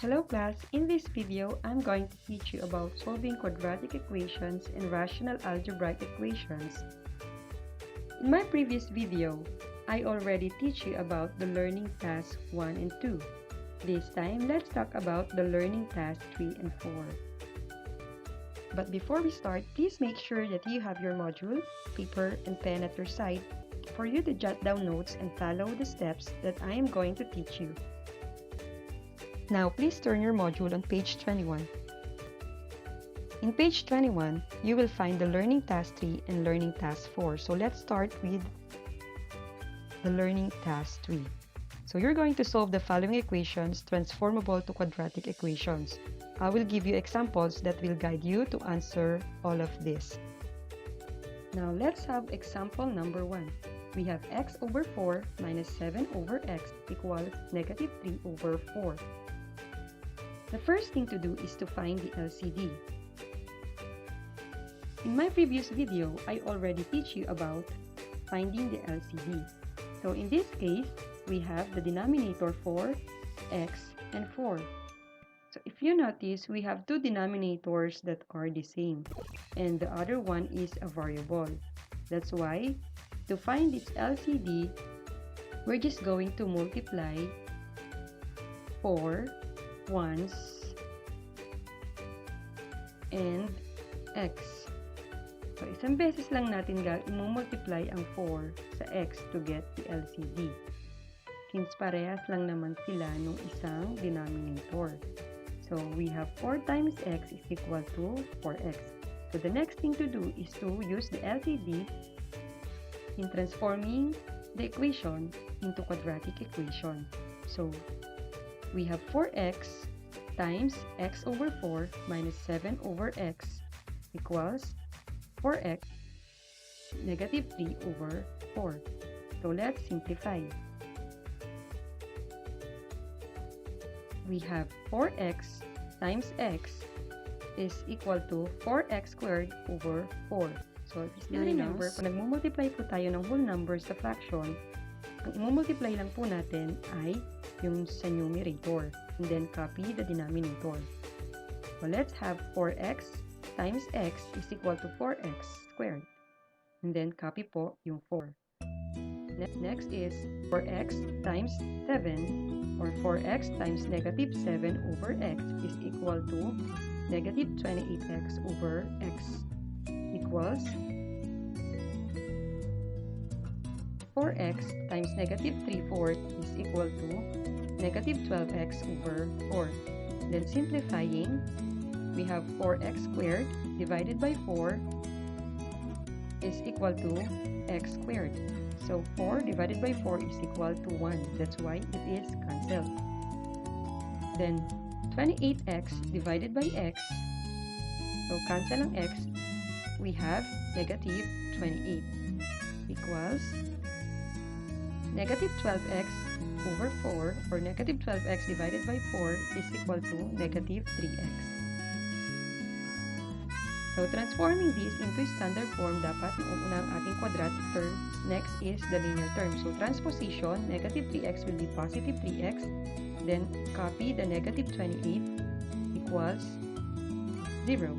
Hello class, in this video, I'm going to teach you about solving quadratic equations and rational algebraic equations. In my previous video, I already teach you about the learning tasks 1 and 2. This time, let's talk about the learning tasks 3 and 4. But before we start, please make sure that you have your module, paper, and pen at your side for you to jot down notes and follow the steps that I am going to teach you. Now, please turn your module on page 21. In page 21, you will find the Learning Task 3 and Learning Task 4. So let's start with the Learning Task 3. So you're going to solve the following equations transformable to quadratic equations. I will give you examples that will guide you to answer all of this. Now let's have example number 1. We have x over 4 minus 7 over x equals negative 3 over 4. The first thing to do is to find the LCD. In my previous video, I already teach you about finding the LCD. So in this case, we have the denominator 4, x, and 4. So if you notice, we have two denominators that are the same, and the other one is a variable. That's why, to find its LCD, we're just going to multiply 4 once and x. So, isang beses lang natin i-multiply ang 4 sa x to get the LCD. Since parehas lang naman sila nung isang denominator. So, we have 4 times x is equal to 4x. So, the next thing to do is to use the LCD in transforming the equation into quadratic equation. So, we have 4x times x over 4 minus 7 over x equals 4x negative 3 over 4. So let's simplify. We have 4x times x is equal to 4x squared over 4. So still remember, kung nagmumultiply po tayo ng whole numbers sa fraction, ang i-multiply lang po natin ay yung sa numerator, and then copy the denominator. So let's have 4x times x is equal to 4x squared, and then copy po yung 4. Next is 4x times 7, or 4x times negative 7 over x is equal to negative 28x over x equals 4x times negative 3/4 is equal to negative 12x over 4. Then simplifying, we have 4x squared divided by 4 is equal to x squared. So 4 divided by 4 is equal to 1. That's why it is cancelled. Then 28x divided by x, so cancel ang x, we have negative 28 equals negative 12x over 4, or negative 12x divided by 4 is equal to negative 3x. So, transforming this into standard form, dapat mauna ang ating quadratic term. Next is the linear term. So, transposition, negative 3x will be positive 3x. Then, copy the negative 28 equals 0.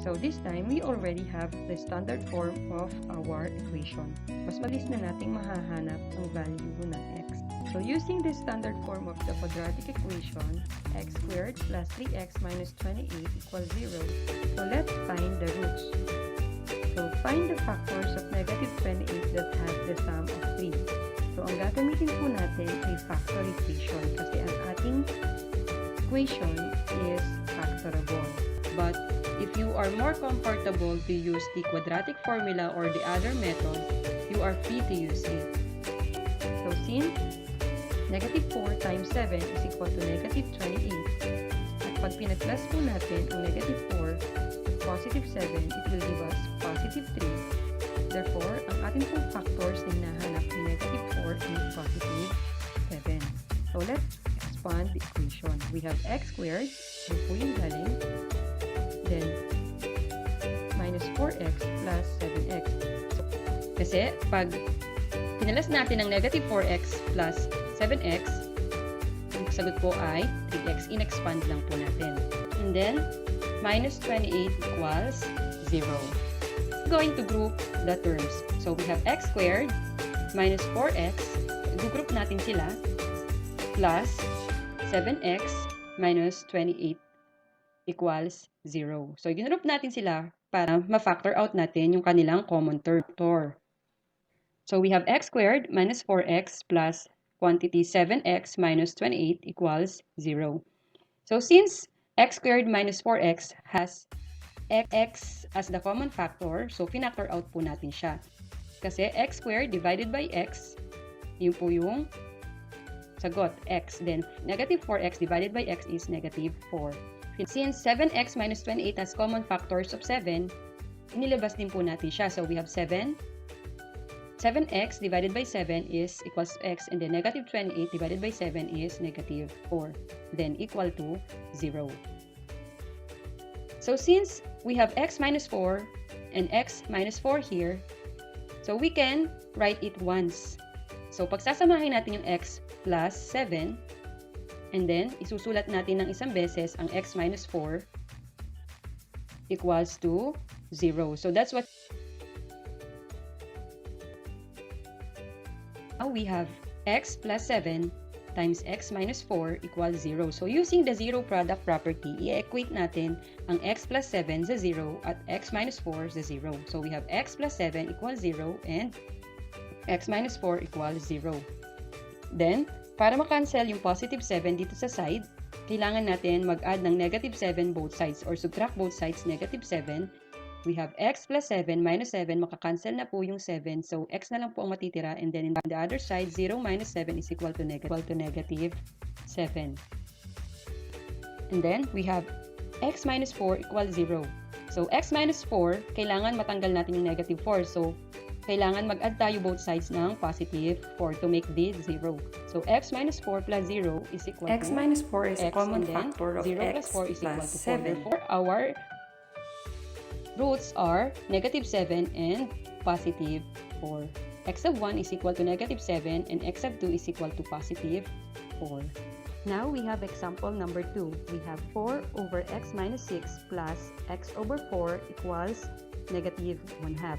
So, this time, we already have the standard form of our equation. Mas mabilis na nating mahahanap ang value ng x. So, using the standard form of the quadratic equation, x squared plus 3x minus 28 equals 0. So, let's find the roots. So, find the factors of negative 28 that have the sum of 3. So, ang gagamitin po natin ay factor equation kasi ang ating equation is factorable. But, if you are more comfortable to use the quadratic formula or the other method, you are free to use it. So, since negative 4 times 7 is equal to negative 28, at pag pinag-plus po natin ang negative 4 with positive 7, it will give us positive 3. Therefore, ang ating pong factors na hinahanap ay negative 4 and positive 7. So, let's expand the equation. We have x squared, yun po yung galing, then minus 4x plus 7x. So, kasi pag pinalas natin ng negative 4x plus 7x, Ang sagot po ay 3x. In-expand lang po natin. And then, minus 28 equals 0. Going to group the terms. So, we have x squared minus 4x. I-group natin sila. Plus 7x minus 28 equals 0. So, ginroup natin sila para ma-factor out natin yung kanilang common term. So, we have x squared minus 4x plus quantity 7x minus 28 equals 0. So, since x squared minus 4x has x as the common factor, so pinactor out po natin siya. Kasi x squared divided by x, yun po yung sagot, x. Then, negative 4x divided by x is negative 4. Since 7x minus 28 has common factors of 7, inilabas din po natin siya. So, we have 7x divided by 7 is equals to x, and then negative 28 divided by 7 is negative 4. Then, equal to 0. So, since we have x minus 4 and x minus 4 here, so we can write it once. So, pagsasamahin natin yung x plus 7, and then, isusulat natin ng isang beses ang x minus 4 equals to 0. So, that's what. Now, we have x plus 7 times x minus 4 equals 0. So, using the zero product property, i-equate natin ang x plus 7 sa 0 at x minus 4 sa 0. So, we have x plus 7 equals 0 and x minus 4 equals 0. Then, para makancel yung positive 7 dito sa side, kailangan natin mag-add ng negative 7 both sides or subtract both sides negative 7. We have x plus 7 minus 7, makakancel na po yung 7. So, x na lang po ang matitira. And then, on the other side, 0 minus 7 is equal to negative 7. And then, we have x minus 4 equals 0. So, x minus 4, kailangan matanggal natin yung negative 4. So, kailangan mag-add tayo both sides ng positive 4 to make this 0. So, x minus 4 plus 0 is equal to x minus 4 is a x, common factor of 0 x plus 4 is equal plus to 4. 7. Therefore, our roots are negative 7 and positive 4. X of 1 is equal to negative 7 and x of 2 is equal to positive 4. Now, we have example number 2. We have 4 over x minus 6 plus x over 4 equals negative 1/2.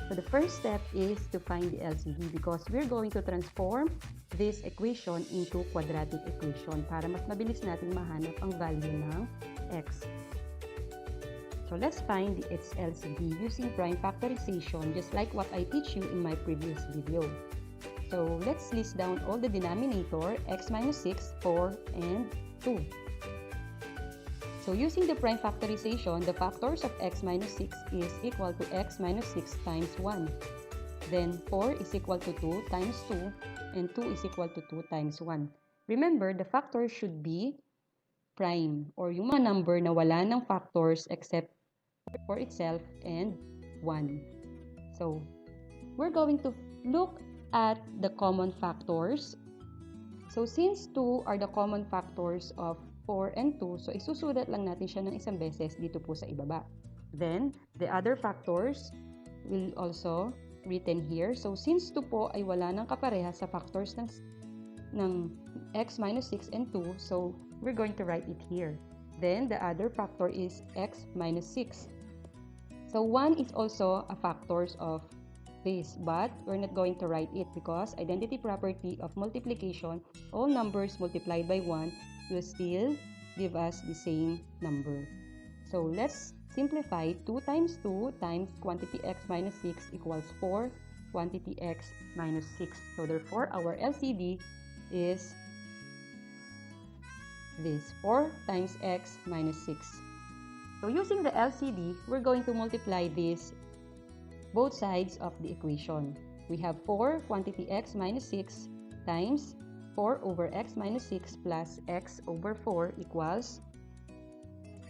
So, the first step is to find the LCD because we're going to transform this equation into quadratic equation para mas mabilis natin mahanap ang value ng x. So, let's find its LCD using prime factorization just like what I teach you in my previous video. So, let's list down all the denominator, x minus 6, 4, and 2. So, using the prime factorization, the factors of x minus 6 is equal to x minus 6 times 1. Then, 4 is equal to 2 times 2, and 2 is equal to 2 times 1. Remember, the factors should be prime, or yung mga number na wala ng factors except for itself and 1. So, we're going to look at the common factors. So, since 2 are the common factors of 4 and 2, so isusulat lang natin siya ng isang beses dito po sa ibaba. Then, the other factors will also written here. So, since 2 po ay wala ng kapareha sa factors ng x minus 6 and 2, so we're going to write it here. Then, the other factor is x minus 6. So, 1 is also a factors of this, but we're not going to write it because identity property of multiplication, all numbers multiplied by 1 will still give us the same number. So, let's simplify. 2 times 2 times quantity x minus 6 equals 4 quantity x minus 6. So, therefore, our LCD is this, 4 times x minus 6. So, using the LCD, we're going to multiply this both sides of the equation. We have 4 quantity x minus 6 times 4 over x minus 6 plus x over 4 equals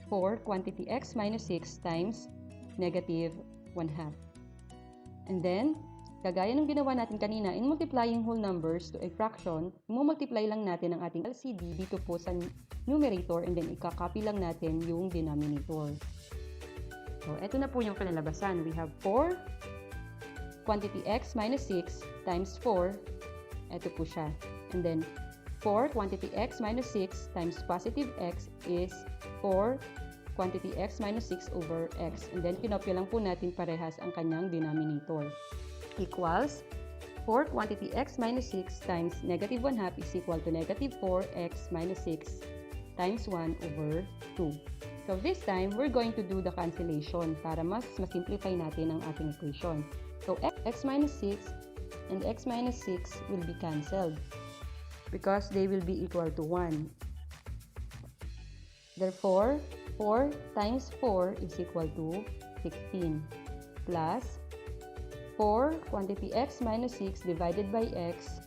4 quantity x minus 6 times negative 1/2. And then, kagaya ng ginawa natin kanina, in multiplying whole numbers to a fraction, multiply lang natin ang ating LCD dito po sa numerator and then ikakopy lang natin yung denominator. So, eto na po yung kalalabasan. We have 4 quantity x minus 6 times 4. Eto po siya. And then, 4 quantity x minus 6 times positive x is 4 quantity x minus 6 over x. And then, kinopya lang po natin parehas ang kanyang denominator. Equals 4 quantity x minus 6 times negative 1/2 is equal to negative 4x minus 6 times 1 over 2. So, this time, we're going to do the cancellation para mas simplify natin ang ating equation. So, x minus 6 and x minus 6 will be cancelled because they will be equal to 1. Therefore, 4 times 4 is equal to 16 plus 4 quantity x minus 6 divided by x.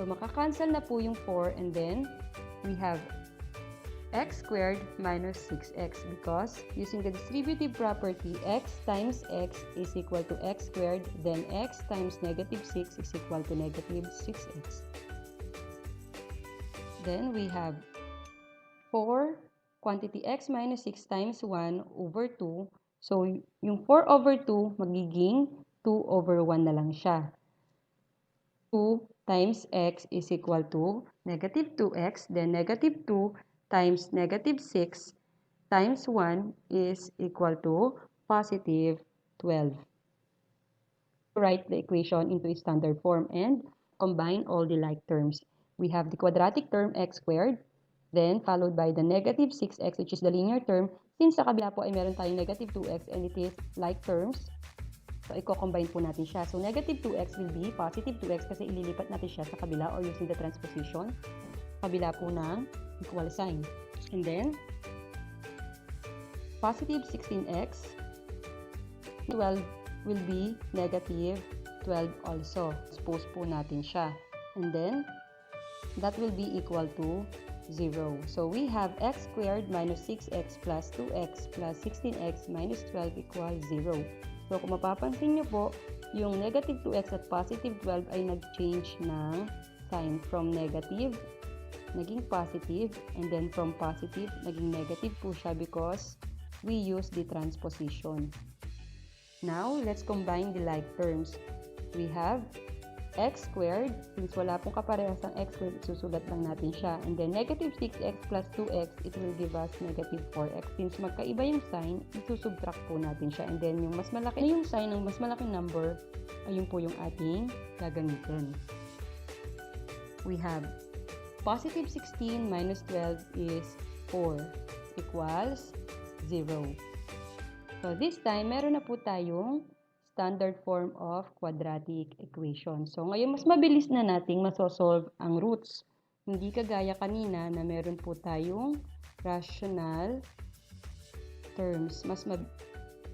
So, makakancel na po yung 4 and then we have x squared minus 6x because using the distributive property, x times x is equal to x squared, then x times negative 6 is equal to negative 6x. Then we have 4 quantity x minus 6 times 1 over 2. So, yung 4 over 2, magiging 2 over 1 na lang siya. 2 times x is equal to negative 2x, then negative 2 times negative 6 times 1 is equal to positive 12. Write the equation into a standard form and combine all the like terms. We have the quadratic term x squared, then followed by the negative 6x, which is the linear term. Since sa kabila po ay meron tayong negative 2x and it is like terms, so i-combine po natin siya. So negative 2x will be positive 2x kasi ililipat natin siya sa kabila or using the transposition, kabila po ng equal sign. And then, positive 16x, 12 will be negative 12 also. Suppose po natin siya. And then, that will be equal to 0. So, we have x squared minus 6x plus 2x plus 16x minus 12 equals 0. So, kung mapapansin nyo po, yung negative 2x at positive 12 ay nag-change ng sign from negative, naging positive, and then from positive, naging negative po siya because we use the transposition. Now, let's combine the like terms. We have x squared, since wala pong kaparehas ang x squared, susulat lang natin siya. And then, negative 6x plus 2x, it will give us negative 4x. Since magkaiba yung sign, isusubtract po natin siya. And then, yung mas malaki na yung sign ng mas malaking number, ayun po yung ating gagamitin. We have positive 16 minus 12 is 4 equals 0. So, this time, meron na po tayong standard form of quadratic equation. So, ngayon, mas mabilis na nating masosolve ang roots. Hindi kagaya kanina na meron po tayong rational terms.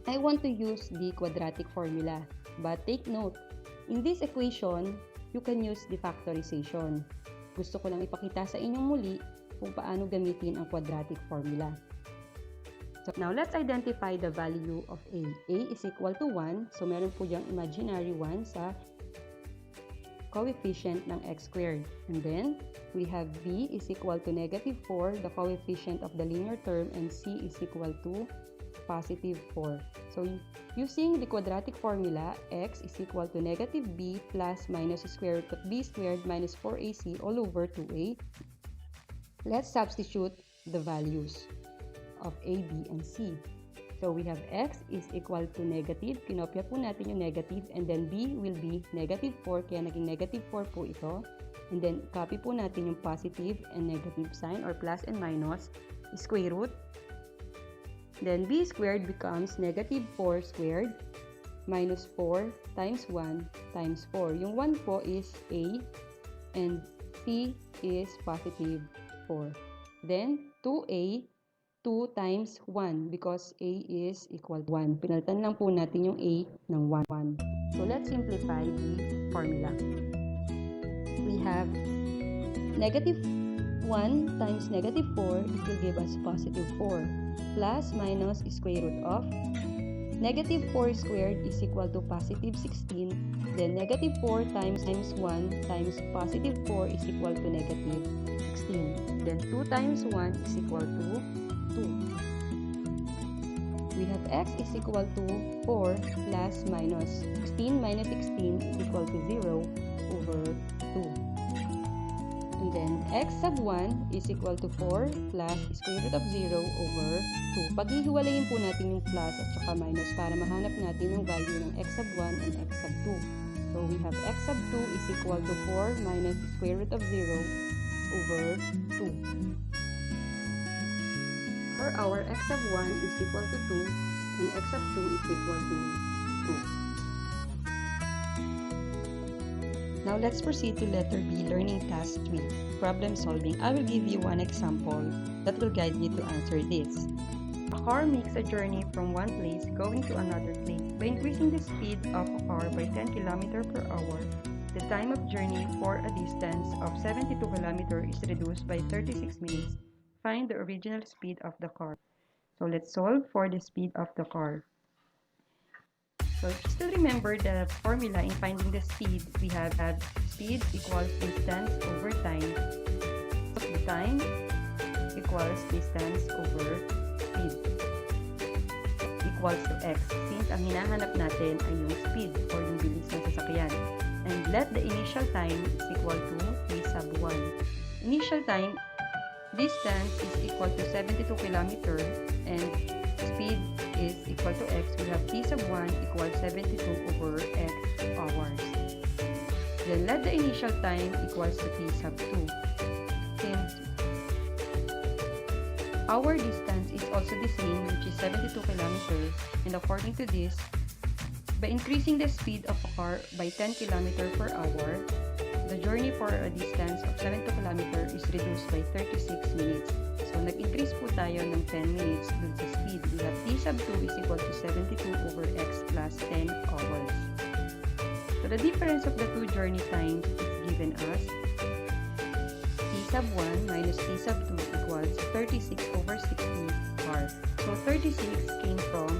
I want to use the quadratic formula. But take note, in this equation, you can use the factorization. Gusto ko lang ipakita sa inyong muli kung paano gamitin ang quadratic formula. So, now, let's identify the value of a. A is equal to 1. So, meron po yung imaginary 1 sa coefficient ng x squared. And then, we have b is equal to negative 4, the coefficient of the linear term, and c is equal to positive 4. So, using the quadratic formula, x is equal to negative b plus minus square root of b squared minus 4ac all over 2a. Let's substitute the values of a, b, and c. So, we have x is equal to negative. Kinopya po natin yung negative. And then, b will be negative 4. Kaya naging negative 4 po ito. And then, copy po natin yung positive and negative sign or plus and minus. Square root. Then, b squared becomes negative 4 squared minus 4 times 1 times 4. Yung 1 po is a and c is positive 4. Then, 2a 2 times 1 because a is equal to 1. Pinalitan lang po natin yung a ng 1. So, let's simplify the formula. We have negative 1 times negative 4, it will give us positive 4. Plus minus square root of negative 4 squared is equal to positive 16. Then, negative 4 times 1 times positive 4 is equal to negative 16. Then, 2 times 1 is equal to 2. We have x is equal to 4 plus minus 16 minus 16 is equal to 0 over 2. Then, x sub 1 is equal to 4 plus square root of 0 over 2. Paghihiwalayin po natin yung plus at saka minus para mahanap natin yung value ng x sub 1 and x sub 2. So, we have x sub 2 is equal to 4 minus square root of 0 over 2. For our x sub 1 is equal to 2 and x sub 2 is equal to 2. Now, let's proceed to letter B, learning task 3, problem solving. I will give you one example that will guide you to answer this. A car makes a journey from one place going to another place. By increasing the speed of a car by 10 km per hour, the time of journey for a distance of 72 km is reduced by 36 minutes. Find the original speed of the car. So, let's solve for the speed of the car. So, still remember the formula in finding the speed. We have speed equals distance over time. The time equals distance over speed equals to x. Since ang hinahanap natin ay yung speed or yung bilis ng sasakyan. And let the initial time is equal to t sub 1. Initial time, distance is equal to 72 km and speed is equal to x. We have t sub 1 equals 72 over x hours. Then let the initial time equals to t sub 2. Since our distance is also the same, which is 72 km, and according to this, by increasing the speed of a car by 10 km per hour, the journey for a distance of 72 km is reduced by 36 minutes. So, nag-increase po tayo ng 10 minutes dun sa speed. We have t sub 2 is equal to 72 over x plus 10 hours. So, the difference of the two journey times is given as t sub 1 minus t sub 2 equals 36 over 60 hours. So, 36 came from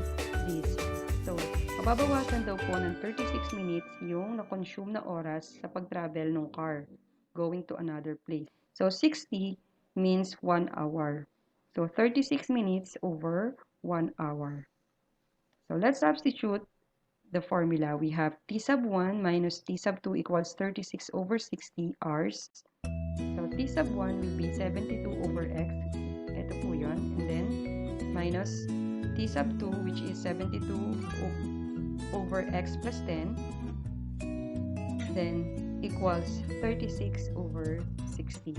this. So, mababawasan daw po ng 36 minutes yung na-consume na oras sa pag-travel ng car going to another place. So, 60 means 1 hour. So, 36 minutes over 1 hour. So, let's substitute the formula. We have t sub 1 minus t sub 2 equals 36 over 60 hours. So, t sub 1 will be 72 over x. Ito po yun. And then, minus t sub 2 which is 72 over x plus 10. Then, equals 36 over 60.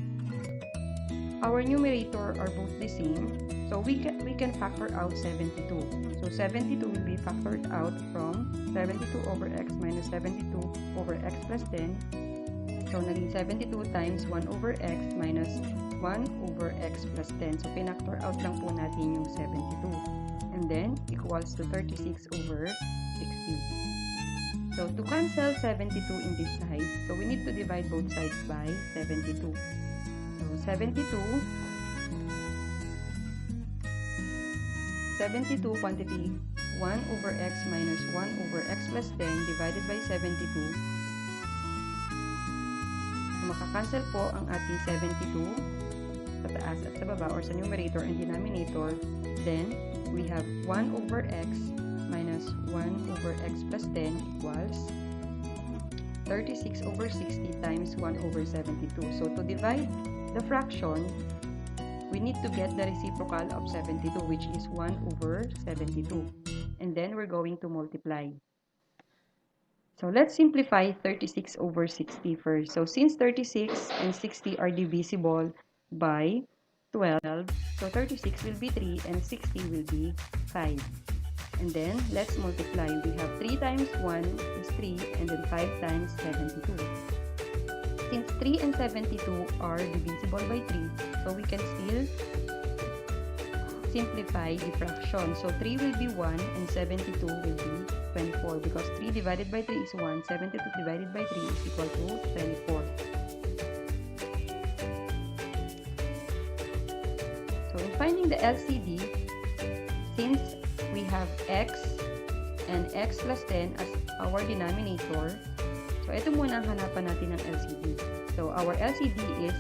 Our numerator are both the same, so we can factor out 72. So 72 will be factored out from 72 over x minus 72 over x plus 10. So naging 72 times 1 over x minus 1 over x plus 10. So pinactor out lang po natin yung 72. And then equals to 36 over 60. So to cancel 72 in this side, so we need to divide both sides by 72. So, 72 quantity 1 over x minus 1 over x plus 10 divided by 72. So, makakancel po ang ating 72 sa taas at sa baba or sa numerator and denominator. Then, we have 1 over x minus 1 over x plus 10 equals 36 over 60 times 1 over 72. So, to divide the fraction, we need to get the reciprocal of 72, which is 1 over 72. And then, we're going to multiply. So, let's simplify 36 over 60 first. So, since 36 and 60 are divisible by 12, so 36 will be 3 and 60 will be 5. And then, let's multiply. We have 3 times 1 is 3 and then 5 times 72. Since 3 and 72 are divisible by 3, so we can still simplify the fraction. So 3 will be 1 and 72 will be 24 because 3 divided by 3 is 1, 72 divided by 3 is equal to 24. So in finding the LCD, since we have x and x plus 10 as our denominator, so, ito muna ang hanapan natin ng LCD. So, our LCD is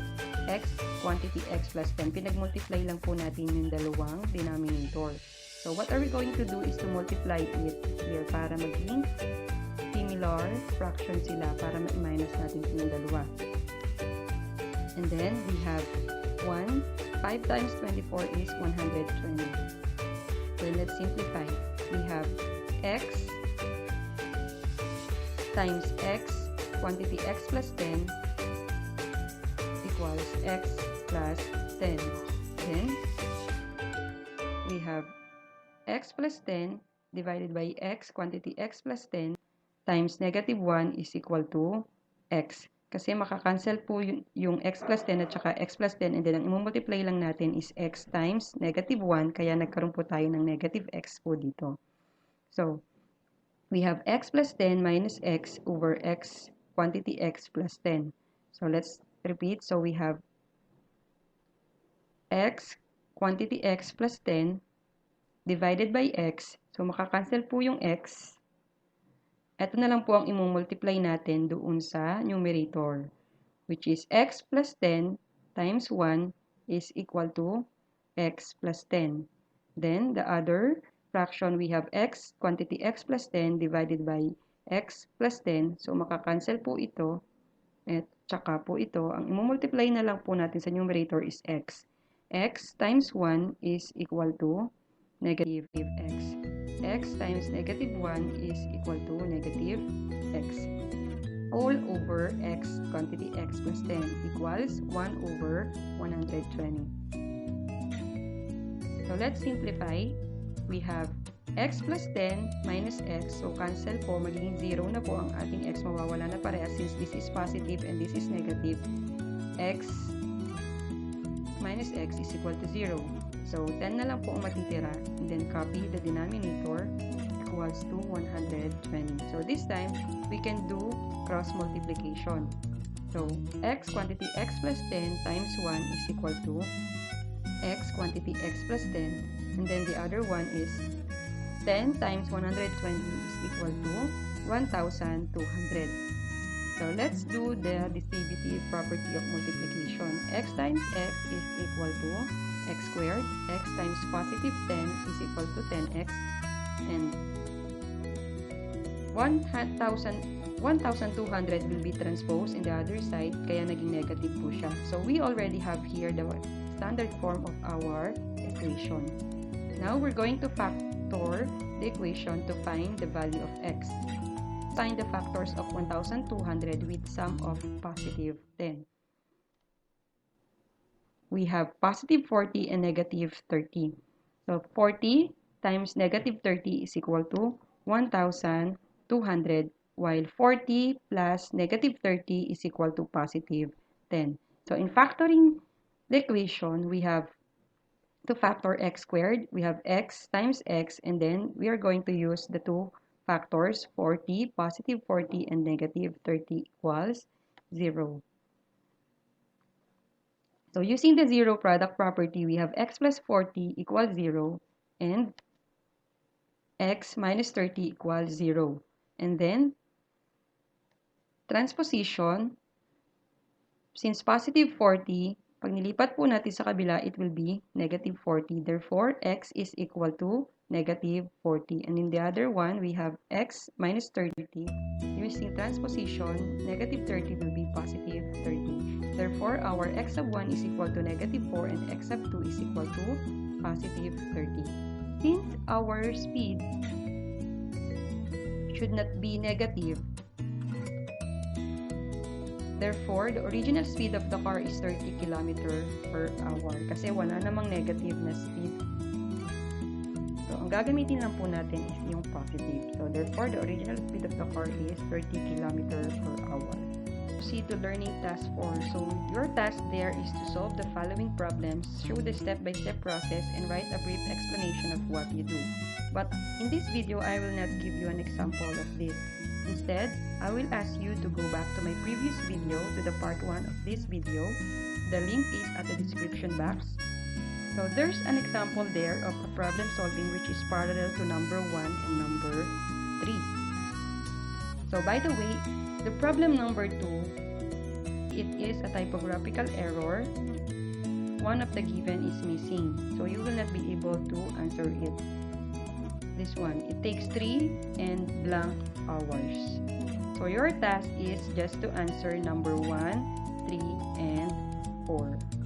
x quantity x plus 10. Pinag-multiply lang po natin yung dalawang denominator. So, what are we going to do is to multiply it here para maging similar fraction sila para ma-minus natin yung dalawa. And then we have 1. 5 times 24 is 120. Then let's simplify. We have x times x, quantity x plus 10 equals x plus 10. Then we have x plus 10 divided by x, quantity x plus 10 times negative 1 is equal to x. Kasi makakancel po yung x plus 10 at saka x plus 10 and then ang i-multiply lang natin is x times negative 1 kaya nagkaroon po tayo ng negative x po dito. So, we have x plus 10 minus x over x, quantity x plus 10. So, let's repeat. So, we have x, quantity x plus 10 divided by x. So, makakancel po yung x. Ito na lang po ang i-multiply natin doon sa numerator, which is x plus 10 times 1 is equal to x plus 10. Then, the other fraction, we have x, quantity x plus 10 divided by x plus 10. So, makakancel po ito. At saka po ito, ang i-multiply na lang po natin sa numerator is x. X times 1 is equal to negative x. X times negative 1 is equal to negative x. All over x, quantity x plus 10 equals 1 over 120. So, let's simplify. We have x plus 10 minus x. So, cancel po. Magiging 0 na po ang ating x. Mawawala na pareha since this is positive and this is negative. X minus x is equal to 0. So, 10 na lang po ang matitira. And then, copy the denominator equals to 120. So, this time, we can do cross multiplication. So, x, quantity x plus 10 times 1 is equal to x, quantity x plus 10. And then, the other one is 10 times 120 is equal to 1,200. So, let's do the distributive property of multiplication. X times x is equal to x squared. X times positive 10 is equal to 10x. And 1,200 will be transposed in the other side, kaya naging negative po siya. So, we already have here the standard form of our equation. Now, we're going to factor the equation to find the value of x. Find the factors of 1,200 with sum of positive 10. We have positive 40 and negative 30. So, 40 times negative 30 is equal to 1,200, while 40 plus negative 30 is equal to positive 10. So, in factoring the equation, we have to factor x squared. We have x times x, and then we are going to use the two factors, 40, positive 40, and negative 30 equals 0. So, using the zero product property, we have x plus 40 equals 0 and x minus 30 equals 0. And then, transposition, since positive 40, pag nilipat po natin sa kabila, it will be negative 40. Therefore, x is equal to negative 40. And in the other one, we have x minus 30. Using transposition, negative 30 will be positive 30. Therefore, our x sub 1 is equal to negative 4 and x sub 2 is equal to positive 30. Since our speed should not be negative, therefore, the original speed of the car is 30 km per hour. Kasi wala namang negative na speed. So, ang gagamitin lang po natin is yung positive. So, therefore, the original speed of the car is 30 km per hour. Proceed to learning task 4. So, your task there is to solve the following problems, show the step-by-step process, and write a brief explanation of what you do. But in this video, I will not give you an example of this. Instead, I will ask you to go back to my previous video, to the part 1 of this video. The link is at the description box. So, there's an example there of a problem solving which is parallel to number 1 and number 3. So, by the way, the problem number 2, it is a typographical error. One of the given is missing. So, you will not be able to answer it. This one, it takes 3 and blank hours. So, your task is just to answer number 1, 3, and 4.